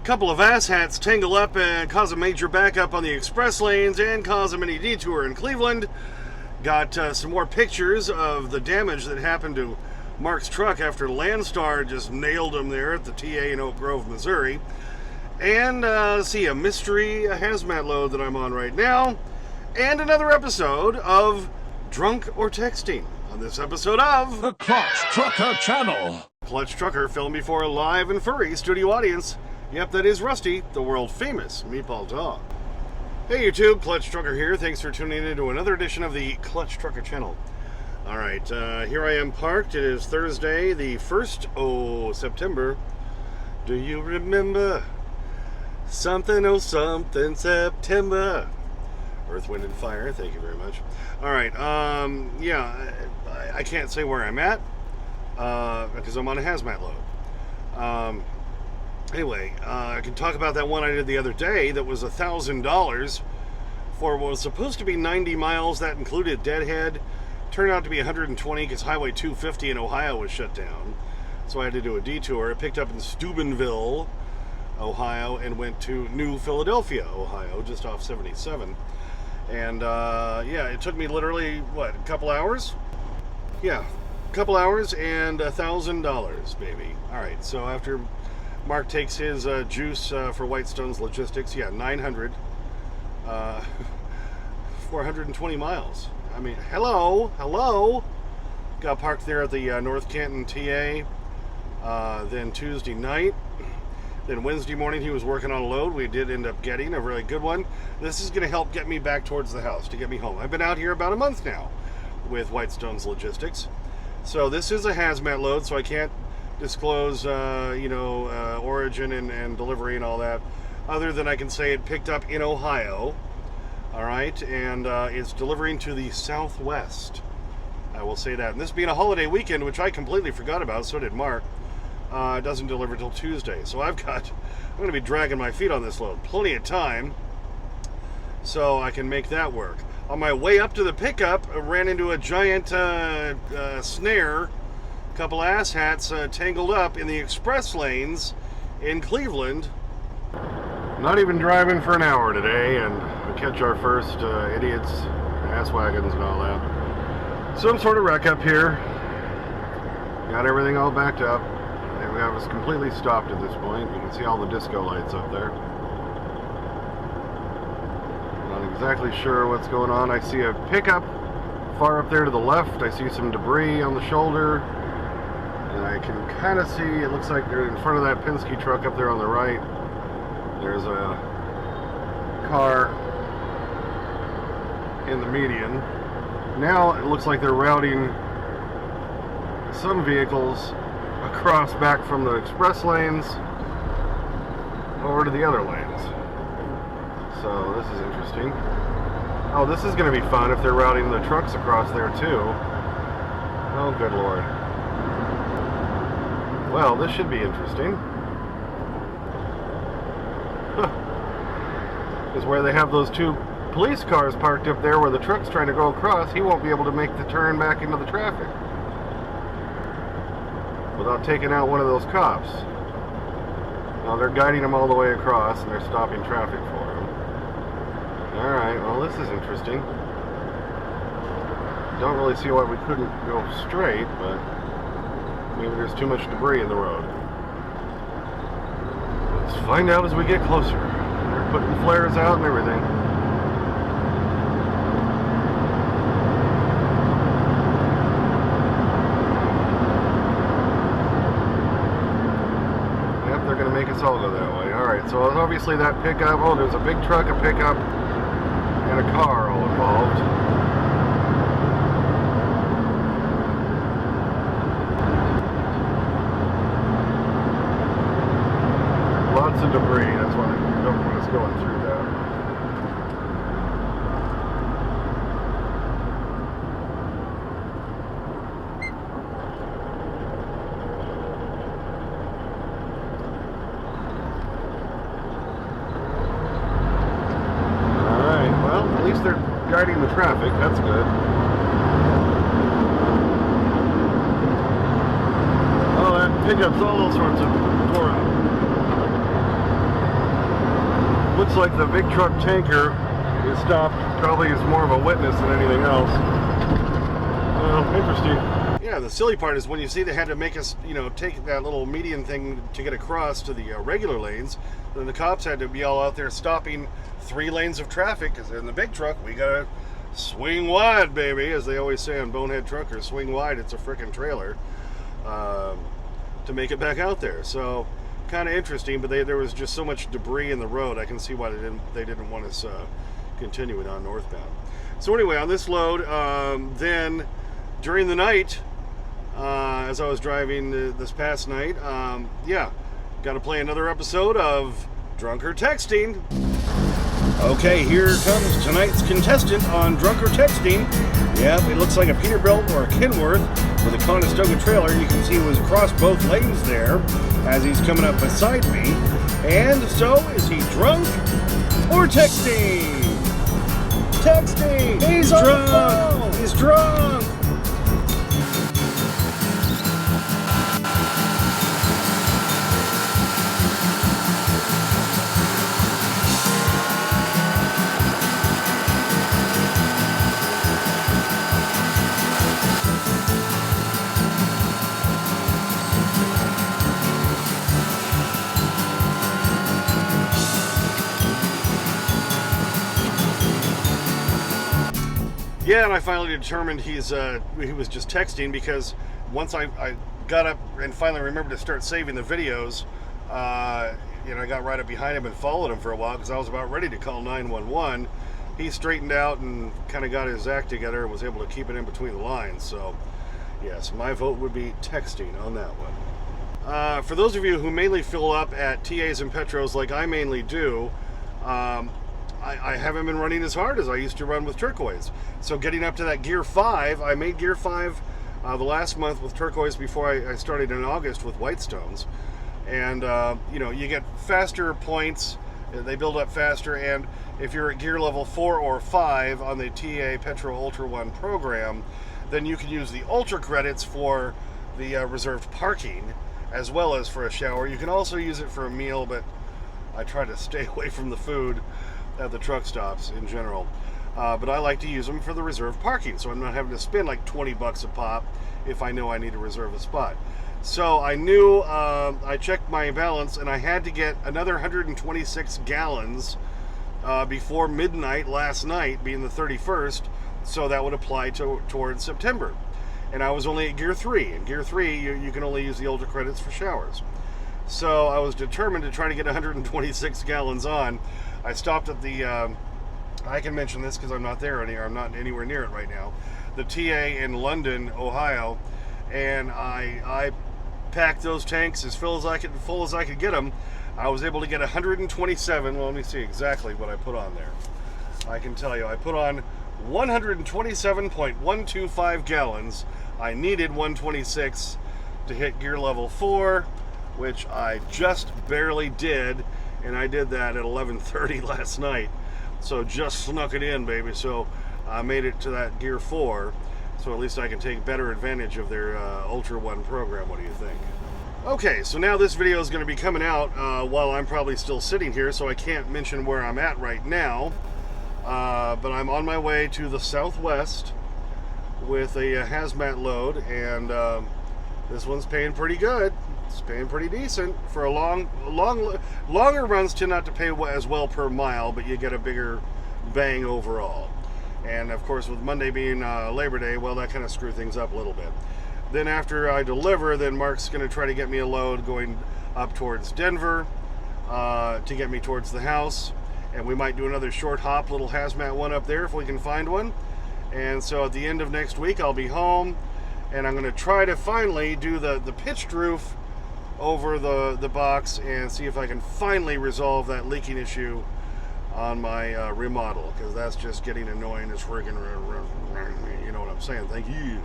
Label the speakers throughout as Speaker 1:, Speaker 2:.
Speaker 1: Couple of asshats tangle up and cause a major backup on the express lanes and cause a mini detour in Cleveland. Got some more pictures of the damage that happened to Mark's truck after Landstar just nailed him there at the TA in Oak Grove, Missouri. And see, a mystery HazMat load that I'm on right now. And another episode of Drunk or Texting. On this episode of
Speaker 2: the Clutch Trucker Channel.
Speaker 1: Clutch Trucker filmed before a live and furry studio audience. Yep, that is Rusty, the world-famous meatball dog. Hey YouTube, Clutch Trucker here. Thanks for tuning in to another edition of the Clutch Trucker Channel. Alright, here I am parked. It is Thursday, the 1st, September. Do you remember? Something, something, September. Earth, Wind, and Fire, thank you very much. Alright, yeah, I can't say where I'm at, because I'm on a HazMat load. Anyway, I can talk about that one I did the other day that was $1,000 for what was supposed to be 90 miles. That included Deadhead. Turned out to be 120 because Highway 250 in Ohio was shut down. So I had to do a detour. I picked up in Steubenville, Ohio, and went to New Philadelphia, Ohio, just off 77. And, yeah, it took me literally, what, a couple hours? Yeah, a couple hours and $1,000, baby. All right, so after Mark takes his juice for Whitestone's Logistics. Yeah, 900. 420 miles. I mean, hello. Got parked there at the North Canton TA. Then Tuesday night. Then Wednesday morning he was working on a load. We did end up getting a really good one. This is going to help get me back towards the house, to get me home. I've been out here about a month now with Whitestone's Logistics. So this is a HazMat load, so I can't disclose, origin and delivery and all that, other than I can say it picked up in Ohio, all right, and it's delivering to the Southwest. I will say that. And this being a holiday weekend, which I completely forgot about, so did Mark, it doesn't deliver till Tuesday. So I'm going to be dragging my feet on this load. Plenty of time, so I can make that work. On my way up to the pickup, I ran into a giant snare. Couple asshats tangled up in the express lanes in Cleveland. Not even driving for an hour today, and we catch our first idiots, ass wagons and all that. Some sort of wreck up here. Got everything all backed up. And we have us completely stopped at this point. You can see all the disco lights up there. Not exactly sure what's going on. I see a pickup far up there to the left. I see some debris on the shoulder. And I can kind of see, it looks like they're in front of that Penske truck up there on the right. There's a car in the median. Now it looks like they're routing some vehicles across back from the express lanes over to the other lanes. So this is interesting. Oh, this is going to be fun if they're routing the trucks across there too. Oh, good Lord. Well, this should be interesting. Because where they have those two police cars parked up there where the truck's trying to go across, he won't be able to make the turn back into the traffic without taking out one of those cops. Now they're guiding him all the way across and they're stopping traffic for him. Alright, well this is interesting. Don't really see why we couldn't go straight, but maybe there's too much debris in the road. Let's find out as we get closer. They're putting flares out and everything. Yep, they're going to make us all go that way. Alright, so obviously that pickup, oh, there's a big truck, a pickup, and a car all involved. Lots of debris, that's why the government is going through that. Alright, well, at least they're guiding the traffic, that's good. Oh, that pickup's all sorts of tore up. looks like the big truck tanker is stopped, probably is more of a witness than anything else. Interesting. Yeah, the silly part is when you see they had to make us, take that little median thing to get across to the regular lanes, then the cops had to be all out there stopping 3 lanes of traffic, because in the big truck, we gotta swing wide, baby, as they always say on Bonehead Truckers, swing wide, it's a frickin' trailer, to make it back out there. So, kind of interesting, but there was just so much debris in the road, I can see why they didn't want us continuing on northbound. So anyway, on this load, then during the night, as I was driving this past night, got to play another episode of Drunk or Texting. Okay, here comes tonight's contestant on Drunk or Texting. Yep, it looks like a Peterbilt or a Kenworth with a Conestoga trailer. You can see he was across both lanes there as he's coming up beside me. And so, is he drunk or texting? Texting! He's drunk! He's drunk! Yeah, and I finally determined he was just texting, because once I got up and finally remembered to start saving the videos, I got right up behind him and followed him for a while because I was about ready to call 911. He straightened out and kind of got his act together and was able to keep it in between the lines. So, yes, my vote would be texting on that one. For those of you who mainly fill up at TAs and Petros like I mainly do, I haven't been running as hard as I used to run with Turquoise. So getting up to that Gear 5, I made Gear 5 the last month with Turquoise before I started in August with Whitestones. And, you get faster points, they build up faster, and if you're at gear level 4 or 5 on the TA Petro Ultra 1 program, then you can use the Ultra credits for the reserved parking, as well as for a shower. You can also use it for a meal, but I try to stay away from the food at the truck stops in general. But I like to use them for the reserved parking, so I'm not having to spend like 20 bucks a pop if I know I need to reserve a spot. So I knew, I checked my balance, and I had to get another 126 gallons before midnight last night, being the 31st, so that would apply towards September. And I was only at Gear 3. In Gear 3, you can only use the Ultra credits for showers. So I was determined to try to get 126 gallons on. I stopped at the, I can mention this because I'm not there anymore, I'm not anywhere near it right now, the TA in London, Ohio, and I packed those tanks as full as I could get them. I was able to get 127, well, let me see exactly what I put on there. I can tell you, I put on 127.125 gallons. I needed 126 to hit gear level 4, which I just barely did, and I did that at 11:30 last night. So just snuck it in, baby. So I made it to that gear 4, so at least I can take better advantage of their Ultra 1 program. What do you think? Okay, so now this video is going to be coming out while I'm probably still sitting here, so I can't mention where I'm at right now. But I'm on my way to the southwest with a HazMat load, and this one's paying pretty good. It's paying pretty decent for a longer runs tend not to pay as well per mile, but you get a bigger bang overall. And of course, with Monday being Labor Day, well, that kind of screwed things up a little bit. Then after I deliver, then Mark's going to try to get me a load going up towards Denver to get me towards the house. And we might do another short hop, little HazMat one up there if we can find one. And so at the end of next week, I'll be home, and I'm going to try to finally do the pitched roof over the box and see if I can finally resolve that leaking issue on my remodel, because that's just getting annoying as friggin', you know what I'm saying. Thank you.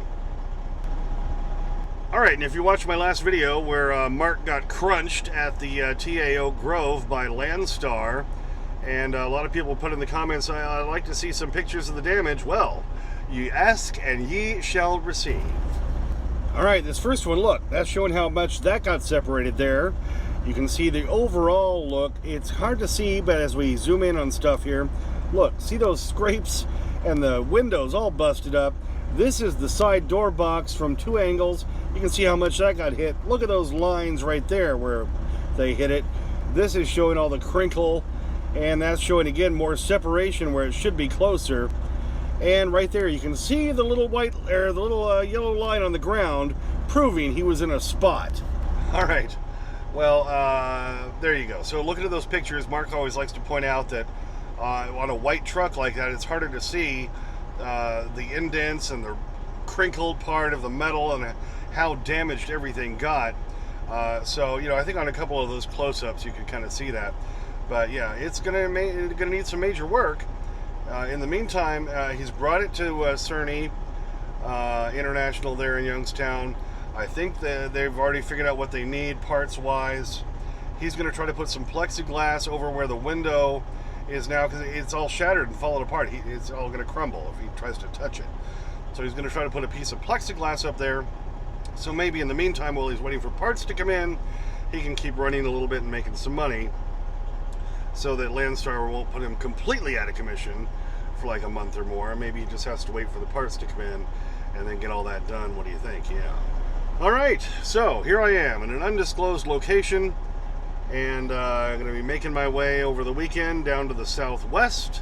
Speaker 1: Alright, and if you watched my last video where Mark got crunched at the TA Oak Grove by Landstar, and a lot of people put in the comments, I'd like to see some pictures of the damage. Well, ye ask and ye shall receive. Alright, this first one, look, that's showing how much that got separated there. you can see the overall look. It's hard to see, but as we zoom in on stuff here, look, see those scrapes and the windows all busted up. This is the side door box from 2 angles. You can see how much that got hit. Look at those lines right there where they hit it. This is showing all the crinkle, and that's showing again more separation where it should be closer. And right there you can see the little white or the little yellow line on the ground proving he was in a spot. All right, well, there you go. So looking at those pictures, Mark always likes to point out that on a white truck like that, it's harder to see the indents and the crinkled part of the metal and how damaged everything got. So, you know, I think on a couple of those close-ups you could kind of see that. But yeah, it's gonna need some major work. In the meantime, he's brought it to Cerny International there in Youngstown. I think that they've already figured out what they need parts-wise. He's going to try to put some plexiglass over where the window is now, because it's all shattered and falling apart. It's all going to crumble if he tries to touch it. So he's going to try to put a piece of plexiglass up there. So maybe in the meantime, while he's waiting for parts to come in, he can keep running a little bit and making some money, so that Landstar won't put him completely out of commission for like a month or more. Maybe he just has to wait for the parts to come in and then get all that done. What do you think? Yeah. All right, so here I am in an undisclosed location, and I'm going to be making my way over the weekend down to the southwest.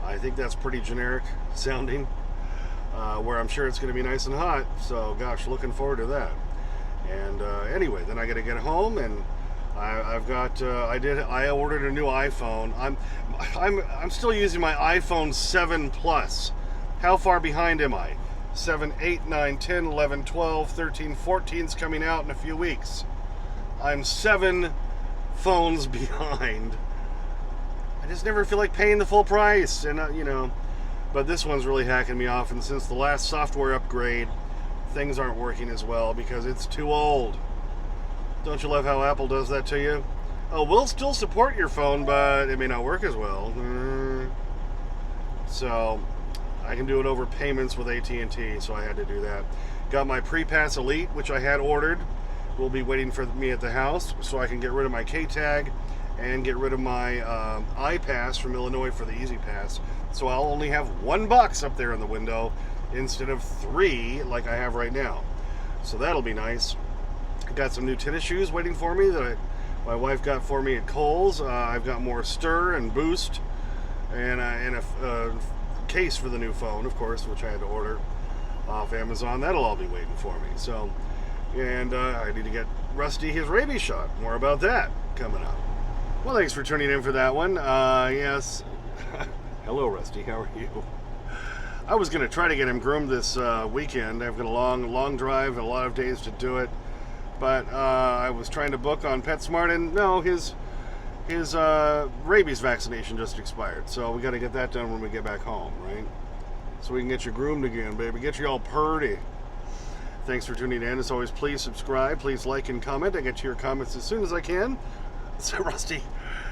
Speaker 1: I think that's pretty generic sounding, where I'm sure it's going to be nice and hot. So gosh, looking forward to that. And anyway, then I got to get home, and I've got I ordered a new iPhone. I'm still using my iPhone 7 Plus. How far behind am I? 7, 8, 9, 10, 11, 12, 13, 14's coming out in a few weeks. I'm 7 phones behind. I just never feel like paying the full price, and you know, but this one's really hacking me off, and since the last software upgrade, things aren't working as well because it's too old. Don't you love how Apple does that to you? Oh, we'll still support your phone, but it may not work as well. So I can do it over payments with AT&T, so I had to do that. Got my Pre-Pass Elite, which I had ordered. Will be waiting for me at the house, so I can get rid of my K-Tag and get rid of my iPass from Illinois for the Easy Pass. So I'll only have $1 up there in the window instead of 3 like I have right now. So that'll be nice. Got some new tennis shoes waiting for me that my wife got for me at Kohl's. I've got more Stir and Boost, and a case for the new phone, of course, which I had to order off Amazon. That'll all be waiting for me. So, and I need to get Rusty his rabies shot. More about that coming up. Well, thanks for tuning in for that one. Yes. Hello, Rusty. How are you? I was going to try to get him groomed this weekend. I've got a long drive, a lot of days to do it. But I was trying to book on PetSmart, and no, his rabies vaccination just expired. So we got to get that done when we get back home, right? So we can get you groomed again, baby. Get you all purty. Thanks for tuning in. As always, please subscribe. Please like and comment. I get to your comments as soon as I can. So Rusty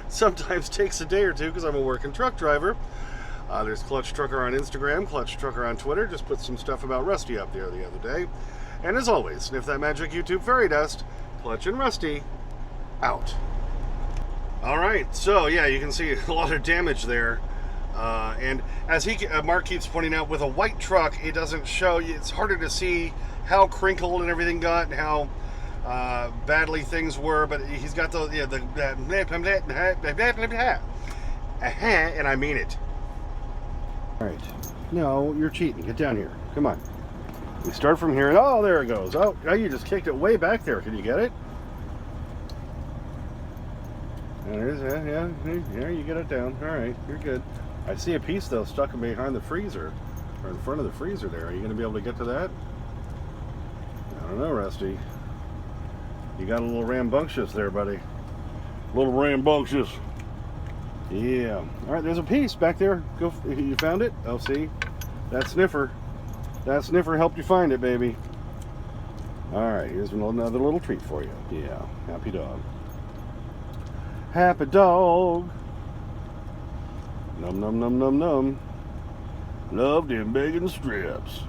Speaker 1: sometimes takes a day or two because I'm a working truck driver. There's Clutch Trucker on Instagram, Clutch Trucker on Twitter. Just put some stuff about Rusty up there the other day. And as always, sniff that magic YouTube fairy dust. Clutch and Rusty, out. All right, so yeah, you can see a lot of damage there. And as Mark keeps pointing out, with a white truck, it doesn't show you. It's harder to see how crinkled and everything got and how badly things were. But he's got and I mean it. All right, no, you're cheating. Get down here. Come on. We start from here, and oh, there it goes. Oh, now you just kicked it way back there. Can you get it? There it is. Yeah, you get it down. All right, you're good. I see a piece, though, stuck behind the freezer, or in front of the freezer there. Are you going to be able to get to that? I don't know, Rusty. You got a little rambunctious there, buddy. A little rambunctious. Yeah. All right, there's a piece back there. Go. You found it? Oh, see? That sniffer. That sniffer helped you find it, baby. All right, here's another little treat for you. Yeah, happy dog. Happy dog. Num, num, num, num, num. Love them bacon strips.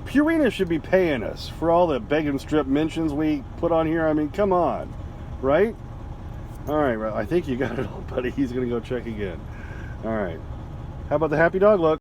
Speaker 1: Purina should be paying us for all the beg and strip mentions we put on here. I mean, come on, right? All right, I think you got it all, buddy. He's gonna go check again. All right. How about the happy dog look?